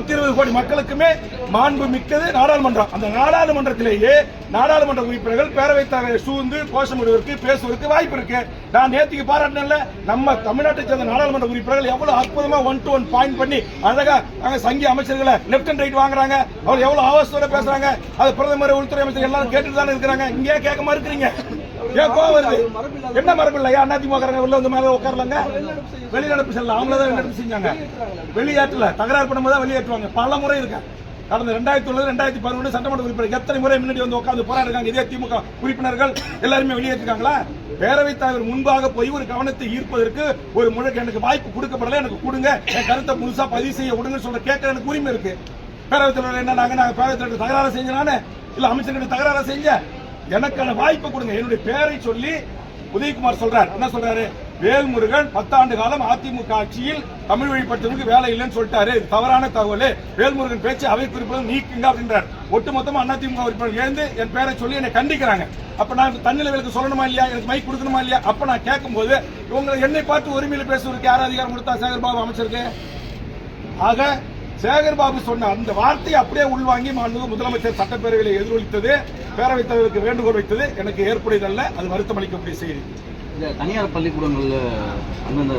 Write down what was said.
120 கோடி மக்களுக்குமே மாண்பு மிக்கது நாடாளுமன்றம். அந்த நாடாளுமன்றத்திலேயே நாடாளுமன்ற உறுப்பினர்கள் பேரவைத் தலைவர் சூழ்ந்து கோஷமிடுவதற்கு பேசுவதற்கு வாய்ப்பு இருக்கு. நான் நேற்றுக்கு பாராட்டினேன்ல, நம்ம தமிழ்நாட்டை சேர்ந்த நாடாளுமன்ற உறுப்பினர்கள் எவ்வளவு அற்புதமா 1 to 1 பாயிண்ட் பண்ணி அழகா சங்கி அமைச்சர்களை லெப்ட் அண்ட் ரைட் வாங்குறாங்க. அவங்க எவ்வளவு ஆவேசத்தோட பேசுறாங்க. அது பிரதமர், உள்துறை அமைச்சர் எல்லாரும் கேட்டுட்டு தானே இருக்கிறாங்க. இங்கே கேட்காம இருக்கிறீங்க. ஏன் கோவம் வருது? என்ன மரபு இல்லையா? அதிமுக உள்ள வந்து மேல உட்காரலாங்க. வெளிநடப்பு செல்லலாம். அவங்களதான் வெளிநடப்பு செஞ்சாங்க. வெளியேற்றல, தகராறு பண்ணும்போது தான் வெளியேற்றுவாங்க. பல முறை இருக்கு. கடந்த 2009 2011 சட்டமன்ற உறுப்பினர் எத்தனை முறை முன்னாடி வந்து உட்கார்ந்து போராடுறாங்க. இதே திமுக உறுப்பினர்கள் எல்லாருமே வெளியேற்றிருக்காங்களா? பேரவைத் தலைவர் முன்பாக போய் ஒரு கவனத்தை ஈர்ப்பதற்கு ஒரு முழுக்க எனக்கு வாய்ப்பு கொடுக்கப்படல, எனக்கு கொடுங்க, என் கருத்தை முழுசா பதிவு செய்ய விடுங்க சொல்ற கேட்க எனக்கு உரிமை இருக்கு. பேரவைத் தலைவர் என்ன நாங்க பேரவைத் தலைவர் தகராறு செஞ்சனானே இல்ல அமைச்சர்கிட்ட தகராறு செஞ்ச எனக்கான வாய்ப்பு கொடுங்க. என்னுடைய பேரை சொல்லி உதயகுமார் சொல்றார். என்ன சொல்றாரு? வேல்முருகன் 10 ஆண்டு காலம் அதிமுக ஆட்சியில் தமிழ் வழிபட்டவருக்கு வேலை இல்லைன்னு சொல்லிட்டாரு. தவறான தகவல். வேல்முருகன் பேச்சு அவை குறிப்பில் நீக்குங்க அப்படின்றார். ஒட்டுமொத்தமா அதிமுக உறுப்பினர் எழுந்து என் பேரை சொல்லி என்னை கண்டிக்கிறாங்க. அப்ப நான் தன்னிலவலுக்கு சொல்லணுமா இல்லையா? எனக்கு மைக் கொடுக்கணுமா இல்லையா? அப்ப நான் கேட்கும் போது இவங்க என்னை பார்த்து உரிமையில பேசுவதற்கு யார் அதிகாரம் கொடுத்தா? சேகர்பாபு அமைச்சருக்கு. ஆக சேகர்பாபு சொன்ன அந்த வார்த்தையை அப்படியே உள்வாங்கி மாண்புமிகு முதலமைச்சர் சட்டப்பேரவையில் எதிரொலித்தது, பேரவைத் தலைவருக்கு வேண்டுகோள் வைத்தது எனக்கு ஏற்புடையதல்ல. அது வருத்தம் அளிக்கக்கூடிய செய்தி. தனியார் பள்ளிக்கூடங்கள்ல அந்தந்த